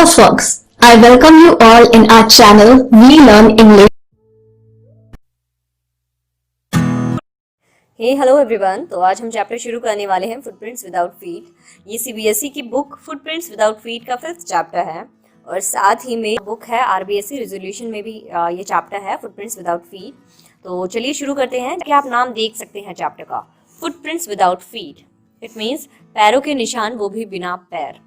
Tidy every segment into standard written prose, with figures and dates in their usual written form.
Hello folks, I welcome you all in our channel We Learn English. Hello everyone. तो आज हम chapter शुरू करने वाले हैं फुटप्रिंट्स विदाउट फीट। ये सीबीएसई की बुक फुटप्रिंट्स विदाउट फीट का 5th चैप्टर है और साथ ही में बुक है आरबीएसई रेजोल्यूशन में भी ये चैप्टर है फुटप्रिंट्स विदाउट फीट। तो चलिए शुरू करते हैं। क्या आप नाम देख सकते हैं चैप्टर का, footprints without feet. It means पैरों के निशान, वो भी बिना पैर।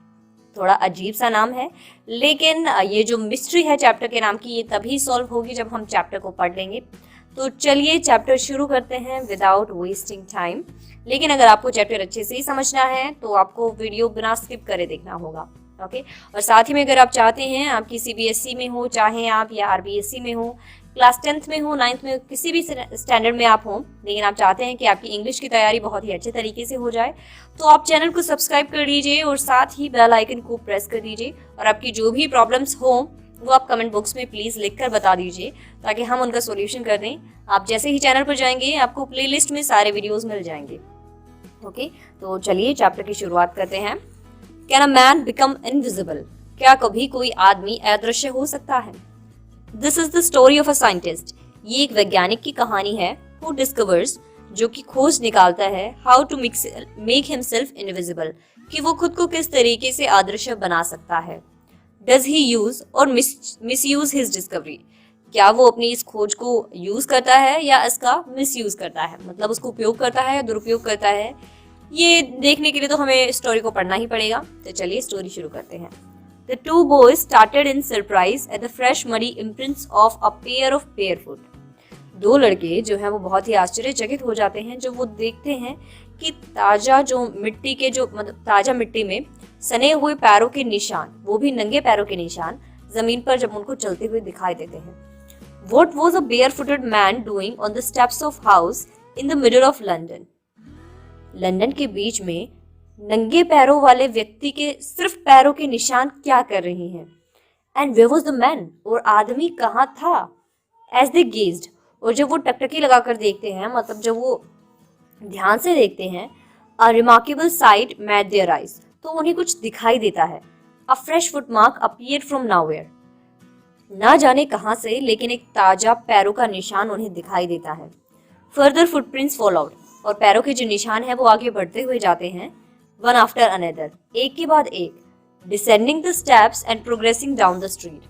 थोड़ा अजीब सा नाम है, लेकिन ये जो मिस्ट्री है चैप्टर के नाम की, ये तभी सॉल्व होगी जब हम चैप्टर को पढ़ लेंगे। तो चलिए चैप्टर शुरू करते हैं विदाउट वेस्टिंग टाइम। लेकिन अगर आपको चैप्टर अच्छे से ही समझना है तो आपको वीडियो बिना स्किप करे देखना होगा, ओके। और साथ ही में अगर आप चाहते हैं, आपकी सीबीएसई में हो, चाहे आप या आरबीएसई में हो, क्लास 10th में हो, 9th में, किसी भी स्टैंडर्ड में आप हो, लेकिन आप चाहते हैं कि आपकी इंग्लिश की तैयारी बहुत ही अच्छे तरीके से हो जाए, तो आप चैनल को सब्सक्राइब कर लीजिए और साथ ही बेल आइकन को प्रेस कर दीजिए। और आपकी जो भी प्रॉब्लम्स हो वो आप कमेंट बॉक्स में प्लीज़ लिखकर बता दीजिए ताकि हम उनका सॉल्यूशन कर दें। आप जैसे ही चैनल पर जाएंगे आपको प्लेलिस्ट में सारे वीडियोस मिल जाएंगे, ओके। तो चलिए चैप्टर की शुरुआत करते हैं। Can a man become invisible? क्या कभी कोई आदमी अदृश्य हो सकता है? This is the story of a scientist. ये एक वैज्ञानिक की कहानी है, हु डिस्कवर्स, जो कि खोज निकालता है, how to make himself invisible, कि वो खुद को किस तरीके से अदृश्य बना सकता है। डज ही यूज और मिसयूज हिज डिस्कवरी? क्या वो अपनी इस खोज को यूज करता है या इसका मिसयूज करता है, मतलब उसको उपयोग करता है या दुरुपयोग करता है? ये देखने के लिए तो हमें स्टोरी को पढ़ना ही पड़ेगा। तो चलिए स्टोरी शुरू करते हैं। The two boys started in surprise at the fresh muddy imprints of a pair of bare foot. दो लड़के जो हैं वो बहुत ही आश्चर्यचकित हो जाते हैं जब वो देखते हैं कि ताजा मिट्टी में सने हुए पैरों के निशान, वो भी नंगे पैरों के निशान, जमीन पर जब उनको चलते हुए दिखाई देते हैं। What was a barefooted man doing on the steps of house in the middle of London? London के बीच में नंगे पैरों वाले व्यक्ति के सिर्फ पैरों के निशान क्या कर रही हैं? And where was the man? और आदमी कहाँ था? एज दे गेज्ड, और जब वो टकटकी लगाकर देखते हैं, मतलब जब वो ध्यान से देखते हैं, a remarkable sight met their eyes, तो उन्हें कुछ दिखाई देता है। A fresh footmark appeared from nowhere, ना जाने कहाँ से, लेकिन एक ताजा पैरों का निशान उन्हें दिखाई देता है। फर्दर फुटप्रिंट्स फॉलोड, और पैरों के जो निशान है वो आगे बढ़ते हुए जाते हैं, वन आफ्टर अनदर, एक के बाद एक, descending the steps and progressing down the street.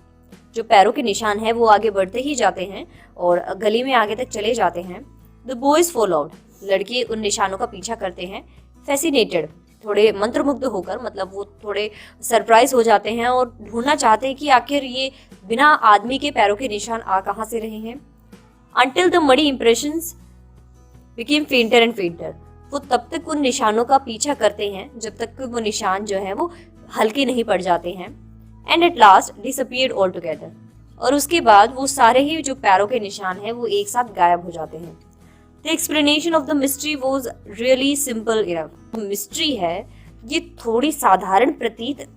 जो पैरों के निशान है वो आगे बढ़ते ही जाते हैं और गली में आगे तक चले जाते हैं। द बॉयज फॉलोड, लड़के उन निशानों का पीछा करते हैं। फैसिनेटेड, थोड़े मंत्रमुग्ध होकर, मतलब वो थोड़े सरप्राइज हो जाते हैं और ढूंढना चाहते हैं कि आखिर ये बिना आदमी के पैरों के निशान आ कहाँ से रहे हैं। Until the muddy impressions became fainter and fainter, वो तब तक उन निशानों का पीछा करते हैं जब तक कि वो निशान जो है वो हल्के नहीं पड़ जाते हैं। And at last disappeared all together, और उसके बाद वो सारे ही जो पैरों के निशान हैं वो एक साथ गायब हो जाते हैं। The explanation of the mystery was really simple enough. Mystery है ये थोड़ी साधारण प्रतीत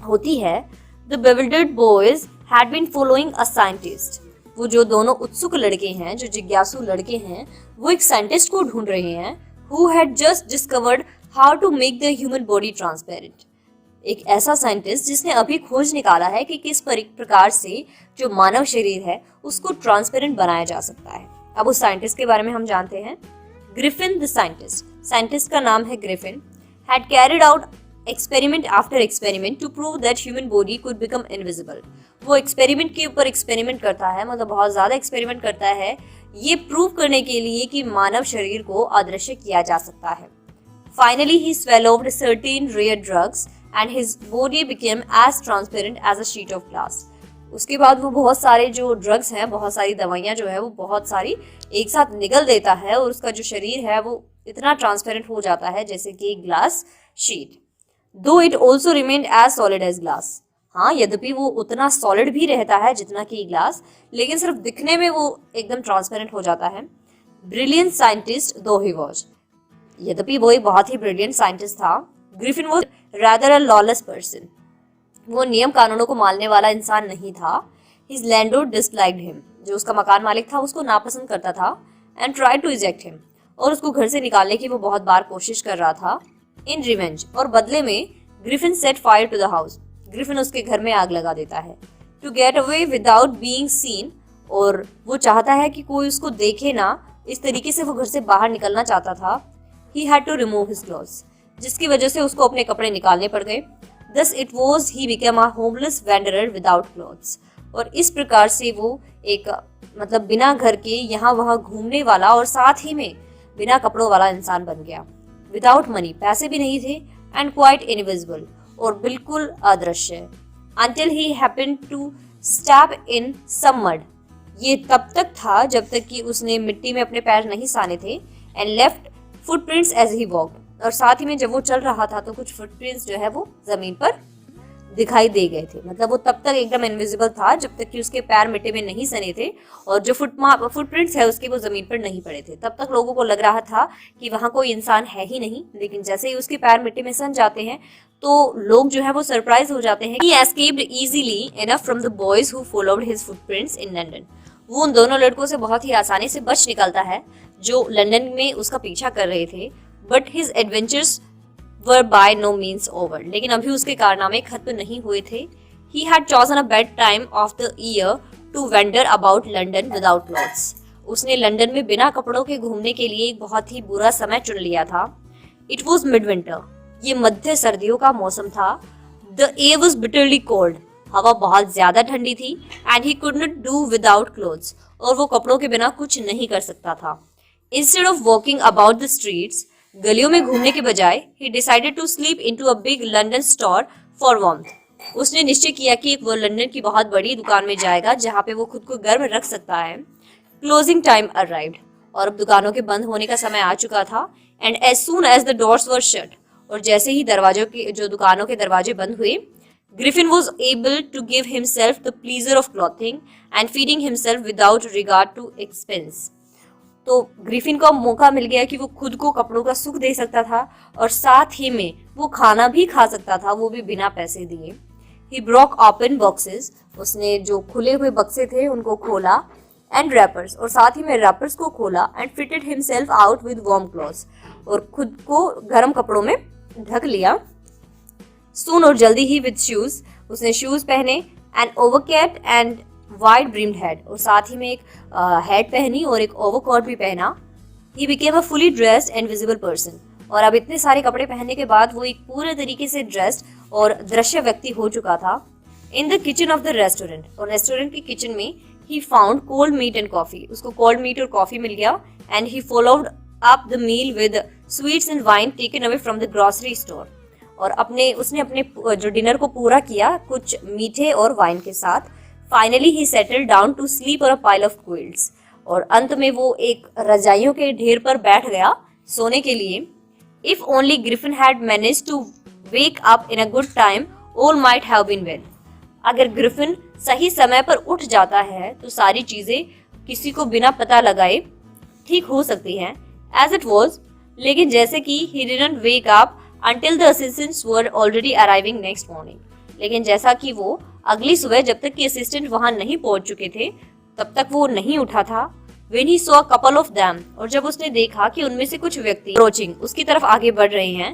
होती है। The bewildered boys had been following a scientist. वो जो दोनों उत्सुक लड़के हैं, जो जिज्ञासु लड़के हैं, वो एक साइंटिस्ट को ढूंढ रहे हैं, who had just discovered how to make the human body transparent. एक ऐसा साइंटिस्ट जिसने अभी खोज निकाला है कि किस प्रकार से जो मानव शरीर है उसको ट्रांसपेरेंट बनाया जा सकता है। अब उस साइंटिस्ट के बारे में हम जानते हैं। ग्रिफिन द साइंटिस्ट, साइंटिस्ट का नाम है Griffin, had carried out experiment after experiment to prove that human body could become invisible. वो एक्सपेरिमेंट के ऊपर एक्सपेरिमेंट करता है, मतलब बहुत ज़्यादा एक्सपेरिमेंट करता है, ये प्रूव करने के लिए कि मानव शरीर को अदृश्य किया जा सकता है। Finally he swallowed certain rare drugs and his body became as transparent as a sheet of glass. उसके बाद वो बहुत सारे जो ड्रग्स हैं, बहुत सारी दवाइयाँ जो है वो बहुत सारी एक साथ निगल देता है और उसका जो शरीर है वो इतना ट्रांसपेरेंट हो जाता है जैसे कि एक glass sheet. Though it also remained as solid as glass, हाँ, यद्यपि वो उतना सॉलिड भी रहता है जितना कि ग्लास, लेकिन सिर्फ दिखने में वो एकदम ट्रांसपेरेंट हो जाता है। ब्रिलियंट साइंटिस्ट दो ही वॉज, यद्यपि वो एक बहुत ही ब्रिलियंट साइंटिस्ट था। Griffin was rather a lawless person, वो नियम कानूनों को मानने वाला इंसान नहीं था। हिज लैंडलॉर्ड डिसलाइक्ड हिम, जो उसका मकान मालिक था उसको नापसंद करता था। And tried to eject him, और उसको घर से निकालने की वो बहुत बार कोशिश कर रहा था। इन रिवेंज, और बदले में Griffin set fire to the house, Griffin उसके घर में आग लगा देता है to get away without being seen, और वो चाहता है कि कोई उसको देखे ना, इस तरीके से वो घर से बाहर निकलना चाहता था। He had to remove his clothes, जिसकी वजह से उसको अपने कपड़े निकालने पड़ गए। Thus it was he became a homeless wanderer without clothes, और इस प्रकार से वो एक मतलब बिना घर के यहाँ वहाँ घूमने वाला और साथ ही में बिना कपड़ों वाला इंसान बन गया। विदाउट मनी, पैसे भी नहीं थे, एंड क्वाइट इनविजिबल, और बिल्कुल अदृश्य। Until he happened to step in some mud, ये तब तक था जब तक कि उसने मिट्टी में अपने पैर नहीं साने थे। And left footprints as he walked, और साथ ही में जब वो चल रहा था तो कुछ फुटप्रिंट्स जो है वो जमीन पर दिखाई दे गए थे। मतलब वो तब तक एकदम इनविजिबल था जब तक कि उसके पैर मिट्टी में नहीं सने थे, और जो फुटप्रिंट्स है उसके वो जमीन पर नहीं पड़े थे। तब तक लोगों को लग रहा था कि वहां कोई इंसान है ही नहीं, लेकिन जैसे ही उसके पैर मिट्टी में सन जाते हैं तो लोग जो है वो सरप्राइज हो जाते हैं। He escaped easily enough from the boys who followed his footprints in London. वो उन दोनों लड़कों से बहुत ही आसानी से बच निकलता है जो लंदन में उसका पीछा कर रहे थे। But his adventures were by no means over. लेकिन अभी उसके कारनामे खत्म नहीं हुए थे। He had chosen a bad time of the year to wander about London without clothes. उसने लंदन में बिना कपड़ों के घूमने के लिए एक बहुत ही बुरा समय चुन लिया था। It was midwinter. ये मध्य सर्दियों का मौसम था। The air was bitterly cold. हवा बहुत ज्यादा ठंडी थी। And he could not do without clothes. और वो कपड़ों के बिना कुछ नहीं कर सकता था। Instead of walking about the streets, गलियों में घूमने के बजाय he decided to sleep into a big London store for warmth. उसने निश्चय किया कि वो लंदन की बहुत बड़ी दुकान में जाएगा जहाँ पे वो खुद को गर्म रख सकता है। Closing time arrived. और अब दुकानों के बंद होने का समय आ चुका था। And as soon as the doors were shut, और जैसे ही दुकानों के दरवाजे बंद हुए, Griffin was able to give himself the pleasure of clothing and feeding himself without regard to expense. तो ग्रिफिन को मौका मिल गया कि वो खुद को कपड़ों का सुख दे सकता था और साथ ही में वो खाना भी खा सकता था, वो भी बिना पैसे दिए। He broke open boxes, उसने जो खुले हुए बक्से थे उनको खोला, and wrappers, और साथ ही में रैपर्स को खोला, and fitted himself out with warm clothes, और खुद को गर्म कपड़ों में ढक लिया। Soon, और जल्दी ही with shoes, उसने शूज पहने, and overcoat and wide brimmed head, और साथ ही में एक हेड पहनी और एक ओवरकोट भी पहना। He became a fully dressed and visible person, और अब इतने सारे कपड़े पहनने के बाद वो एक पूरे तरीके से ड्रेस्ड और दृश्य व्यक्ति हो चुका था। In the kitchen of the restaurant, और रेस्टोरेंट की किचन में he found cold meat and coffee, उसको कोल्ड मीट और कॉफी मिल गया। And he followed up the meal with sweets and wine taken away from the grocery store, और उसने अपने जो डिनर को पूरा किया कुछ मीठे और वाइन के साथ। Finally he settled down to sleep on a pile of quilts, और अंत में वो एक रजाइयों के ढेर पर बैठ गया सोने के लिए। If only Griffin had managed to wake up in a good time, all might have been well. अगर ग्रिफिन सही समय पर उठ जाता है तो सारी चीजें किसी को बिना पता लगाए ठीक हो सकती हैं। As it was, लेकिन जैसे कि he didn't wake up until the assistants were already arriving next morning. लेकिन जैसा कि वो अगली सुबह जब तक कि असिस्टेंट वहां नहीं पहुंच चुके थे तब तक वो नहीं उठा था। When he saw a couple of them, और जब उसने देखा कि उनमें से कुछ व्यक्ति approaching उसकी तरफ आगे बढ़ रहे हैं,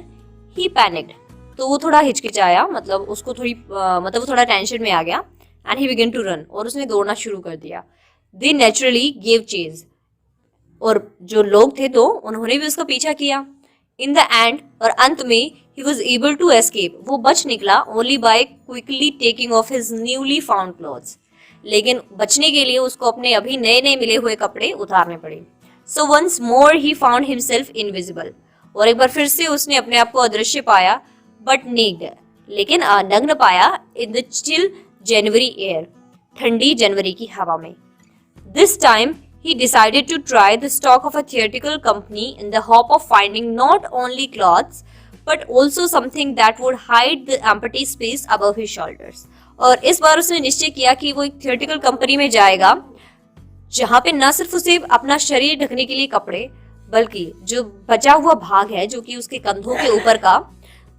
he panicked, तो वो थोड़ा हिचकिचाया, मतलब उसको वो थोड़ा टेंशन में आ गया। And he began to run, और उसने दौड़ना शुरू कर दिया। They naturally gave chase, और जो लोग थे तो उन्होंने भी उसका पीछा किया। In the end, और अंत में he was able to escape, वो बच निकला only by quickly taking off his newly found clothes, लेकिन बचने के लिए उसको अपने अभी नए नए मिले हुए कपड़े उतारने पड़े। So once more he found himself invisible, और एक बार फिर से उसने अपने आप को अदृश्य पाया, but naked, लेकिन नग्न पाया, in the chill January air, ठंडी जनवरी की हवा में। This time he decided to try the stock of a theatrical company in the hope of finding not only clothes but also something that would hide the empty space above his shoulders. और इस बार उसने निश्चय किया कि वो एक theatrical company में जाएगा जहाँ पे न सिर्फ उसे अपना शरीर ढकने के लिए कपड़े, बल्कि जो बचा हुआ भाग है जो कि उसके कंधों के ऊपर का,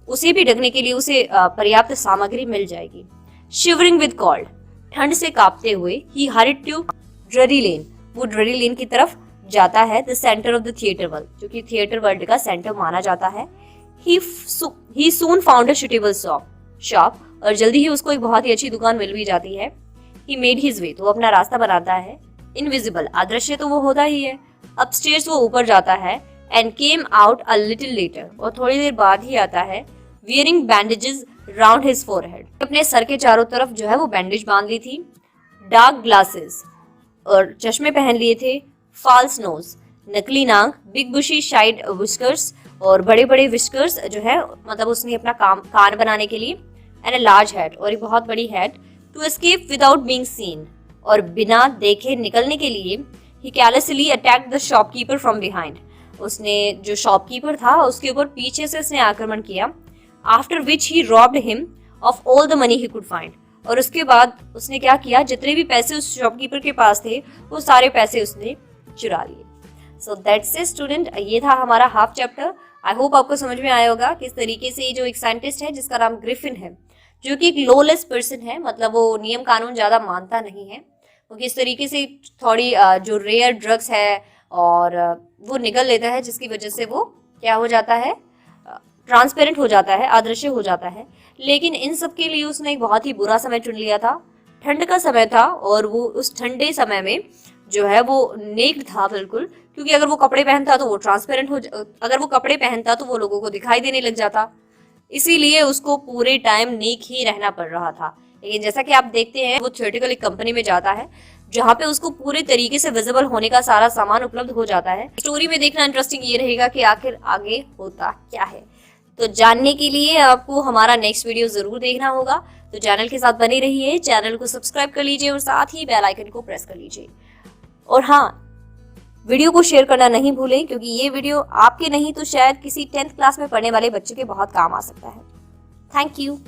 उसे भी ढकने के लिए उसे पर्याप्त सामग्री मिल जाएगी। Shivering with cold, ठंड से कांपते हुए he hurried to Drury Lane, वो ड्ररी लेन की तरफ जाता है, the centre of the theatre world, जो कि थिएटर वर्ल्ड का सेंटर माना जाता है। He soon found a suitable shop, और जल्दी ही उसको एक बहुत ही अच्छी दुकान मिल भी जाती है। ही मेड हिज वे, तो वो अपना रास्ता बनाता है। इनविजिबल, अदृश्य तो वो होता ही है। अपस्टेयर्स वो ऊपर जाता है। And came out a little letter, और थोड़ी देर बाद ही आता है। Wearing bandages round his forehead, अपने सर के चारों तरफ जो है वो बैंडेज बांध ली थी। डार्क ग्लासेस, और चश्मे पहन लिए थे। फॉल्स नोज, नकली नाक। बिग बुशी शाइड विस्कर्स, और बड़े बड़े विस्कर्स जो है मतलब उसने अपना कान बनाने के लिए। एंड अ लार्ज हेड, और एक बहुत बड़ी head. To escape without being seen, और बिना देखे निकलने के लिए। He callously attacked the shopkeeper from behind, उसने जो शॉपकीपर था उसके ऊपर पीछे से उसने आक्रमण किया। After which he robbed him of all the money he could find, और उसके बाद उसने क्या किया, जितने भी पैसे उस शॉपकीपर के पास थे वो सारे पैसे उसने चुरा लिए। सो दैट्स इट स्टूडेंट, ये था हमारा हाफ चैप्टर। आई होप आपको समझ में आया होगा किस तरीके से ये जो एक साइंटिस्ट है जिसका नाम ग्रिफिन है, जो कि एक लॉलेस पर्सन है, मतलब वो नियम कानून ज्यादा मानता नहीं है, वो किस तरीके से थोड़ी जो रेयर ड्रग्स है और वो निगल लेता है, जिसकी वजह से वो क्या हो जाता है, ट्रांसपेरेंट हो जाता है, अदृश्य हो जाता है। लेकिन इन सब के लिए उसने एक बहुत ही बुरा समय चुन लिया था। ठंड का समय था, और वो उस ठंडे समय में जो है वो नेक्ड था बिल्कुल, क्योंकि अगर वो कपड़े पहनता तो वो ट्रांसपेरेंट अगर वो कपड़े पहनता तो वो लोगों को दिखाई देने लग जाता। इसीलिए उसको पूरे टाइम नेक ही रहना पड़ रहा था। लेकिन जैसा कि आप देखते हैं वो थियोरेटिकल एक कंपनी में जाता है जहाँ पे उसको पूरे तरीके से विजिबल होने का सारा सामान उपलब्ध हो जाता है। स्टोरी में देखना इंटरेस्टिंग ये रहेगा कि आखिर आगे होता क्या है। तो जानने के लिए आपको हमारा नेक्स्ट वीडियो जरूर देखना होगा, तो चैनल के साथ बने रहिए, चैनल को सब्सक्राइब कर लीजिए और साथ ही बेल आइकन को प्रेस कर लीजिए। और हाँ, वीडियो को शेयर करना नहीं भूलें, क्योंकि ये वीडियो आपके नहीं तो शायद किसी 10th क्लास में पढ़ने वाले बच्चे के बहुत काम आ सकता है। Thank you.